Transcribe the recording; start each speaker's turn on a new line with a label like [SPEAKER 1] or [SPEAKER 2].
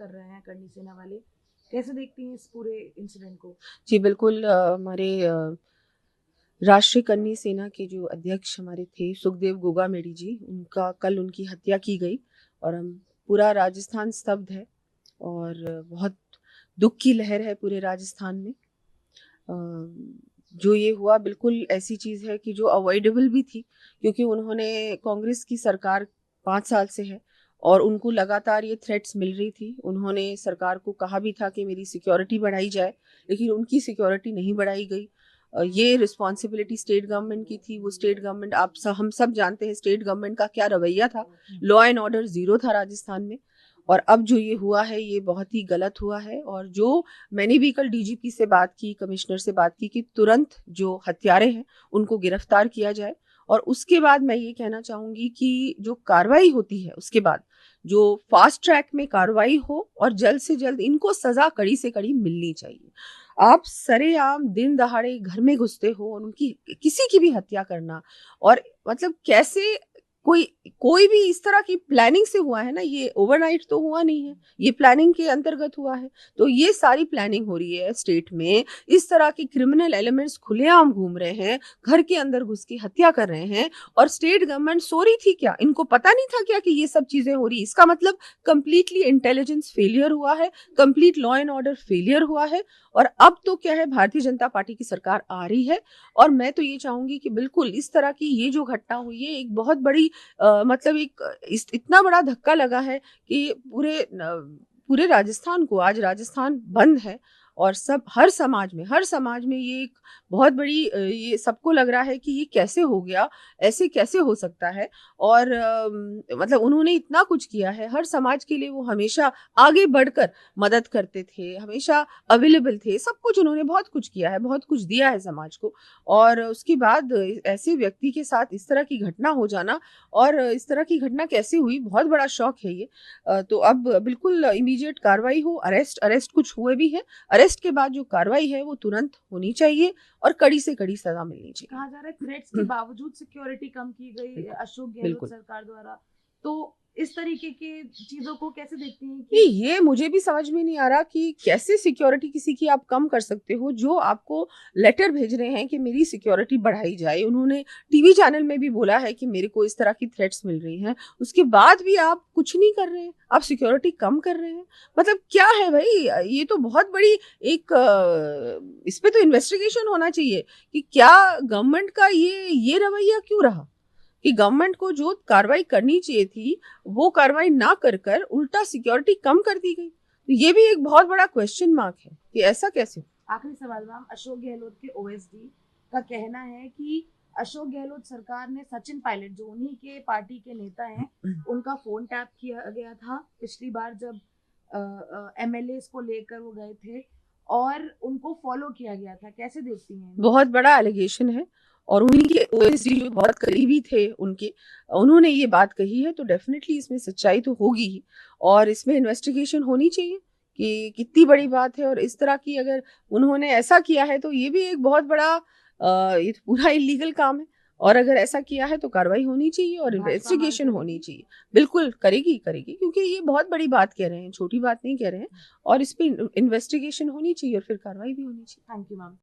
[SPEAKER 1] कर रहे हैं करनी सेना वाले, कैसे देखती हैं इस पूरे इंसिडेंट को?
[SPEAKER 2] जी बिल्कुल, हमारे राष्ट्रीय करनी सेना के जो अध्यक्ष हमारे थे सुखदेव गोगामेडी जी, उनका कल उनकी हत्या की गई और हम पूरा राजस्थान स्तब्ध है और बहुत दुख की लहर है पूरे राजस्थान में। जो ये हुआ बिल्कुल ऐसी चीज़ है कि जो अवॉइडेबल भी थी, क्योंकि उन्होंने कांग्रेस की सरकार 5 साल से है और उनको लगातार ये थ्रेट्स मिल रही थी। उन्होंने सरकार को कहा भी था कि मेरी सिक्योरिटी बढ़ाई जाए, लेकिन उनकी सिक्योरिटी नहीं बढ़ाई गई। ये रिस्पॉन्सिबिलिटी स्टेट गवर्नमेंट की थी। वो स्टेट गवर्नमेंट, हम सब जानते हैं स्टेट गवर्नमेंट का क्या रवैया था। लॉ एंड ऑर्डर ज़ीरो था राजस्थान में। और अब जो ये हुआ है ये बहुत ही गलत हुआ है। और जो मैंने भी कल डीजीपी से बात की, कमिश्नर से बात की कि तुरंत जो हत्यारे हैं उनको गिरफ्तार किया जाए। और उसके बाद मैं ये कहना चाहूँगी कि जो कार्रवाई होती है उसके बाद जो फास्ट ट्रैक में कार्रवाई हो और जल्द से जल्द इनको सज़ा कड़ी से कड़ी मिलनी चाहिए। आप सरेआम दिन दहाड़े घर में घुसते हो और उनकी किसी की भी हत्या करना, और मतलब कैसे कोई कोई भी इस तरह की प्लानिंग से हुआ है ना, ये ओवरनाइट तो हुआ नहीं है, ये प्लानिंग के अंतर्गत हुआ है। तो ये सारी प्लानिंग हो रही है स्टेट में, इस तरह के क्रिमिनल एलिमेंट्स खुलेआम घूम रहे हैं, घर के अंदर घुस के हत्या कर रहे हैं। और स्टेट गवर्नमेंट सो रही थी क्या? इनको पता नहीं था क्या कि ये सब चीजें हो रही? इसका मतलब कंप्लीटली इंटेलिजेंस फेलियर हुआ है, complete law and order failure हुआ है। और अब तो क्या है, भारतीय जनता पार्टी की सरकार आ रही है और मैं तो ये चाहूंगी कि बिल्कुल इस तरह की ये जो घटना हुई है एक बहुत बड़ी मतलब इतना बड़ा धक्का लगा है कि पूरे राजस्थान को, आज राजस्थान बंद है और सब हर समाज में ये एक बहुत बड़ी ये सबको लग रहा है कि ये कैसे हो गया, ऐसे कैसे हो सकता है। और मतलब उन्होंने इतना कुछ किया है हर समाज के लिए, वो हमेशा आगे बढ़कर मदद करते थे, हमेशा अवेलेबल थे, सब कुछ उन्होंने बहुत कुछ किया है, बहुत कुछ दिया है समाज को। और उसके बाद ऐसे व्यक्ति के साथ इस तरह की घटना हो जाना, और इस तरह की घटना कैसे हुई, बहुत बड़ा शौक है ये। तो अब बिल्कुल इमीडिएट कार्रवाई हो, अरेस्ट कुछ हुए भी हैं, अरेस्ट के बाद जो कार्रवाई है वो तुरंत होनी चाहिए और कड़ी से कड़ी सजा मिलनी चाहिए।
[SPEAKER 1] कहा जा रहा है थ्रेट्स के बावजूद सिक्योरिटी कम की गई अशोक गहलोत
[SPEAKER 2] बिल्कुल
[SPEAKER 1] सरकार द्वारा, तो इस तरीके की चीजों को कैसे देखती हैं
[SPEAKER 2] नहीं,
[SPEAKER 1] कि
[SPEAKER 2] ये मुझे भी समझ में नहीं आ रहा कि कैसे सिक्योरिटी किसी की आप कम कर सकते हो। जो आपको लेटर भेज रहे हैं कि मेरी सिक्योरिटी बढ़ाई जाए, उन्होंने टीवी चैनल में भी बोला है कि मेरे को इस तरह की थ्रेट्स मिल रही हैं, उसके बाद भी आप कुछ नहीं कर रहे हैं, आप सिक्योरिटी कम कर रहे हैं। मतलब क्या है भाई? ये तो बहुत बड़ी एक इस पे तो इन्वेस्टिगेशन होना चाहिए कि क्या गवर्नमेंट का ये रवैया क्यों रहा कि गवर्नमेंट को जो कार्रवाई करनी चाहिए थी वो कार्रवाई ना कर कर उल्टा सिक्योरिटी कम कर दी गई। तो ये भी एक बहुत बड़ा क्वेश्चन मार्क है कि ऐसा कैसे।
[SPEAKER 1] आखिरी सवाल मैम, अशोक गहलोत के ओएसडी का कहना है कि अशोक गहलोत सरकार ने सचिन पायलट जो उन्हीं के पार्टी के नेता हैं उनका फोन टैप किया गया था पिछली बार जब एमएलए को लेकर वो गए थे और उनको फॉलो किया गया था, कैसे देखती हैं?
[SPEAKER 2] बहुत बड़ा एलिगेशन है और उन्हीं के ओएसडी जो बहुत करीबी थे उनके, उन्होंने ये बात कही है, तो डेफिनेटली इसमें सच्चाई तो होगी ही और इसमें इन्वेस्टिगेशन होनी चाहिए कि कितनी बड़ी बात है। और इस तरह की अगर उन्होंने ऐसा किया है तो ये भी एक बहुत बड़ा ये तो पूरा इलीगल काम है। और अगर ऐसा किया है तो कार्रवाई होनी चाहिए और
[SPEAKER 1] भाजपा मांग
[SPEAKER 2] इन्वेस्टिगेशन होनी
[SPEAKER 1] करेगी?
[SPEAKER 2] चाहिए। बिल्कुल करेगी करेगी, क्योंकि ये बहुत बड़ी बात कह रहे हैं, छोटी बात नहीं कह रहे हैं। और इस पे इन्वेस्टिगेशन होनी चाहिए और फिर कार्रवाई भी होनी चाहिए।
[SPEAKER 1] Thank you ma'am.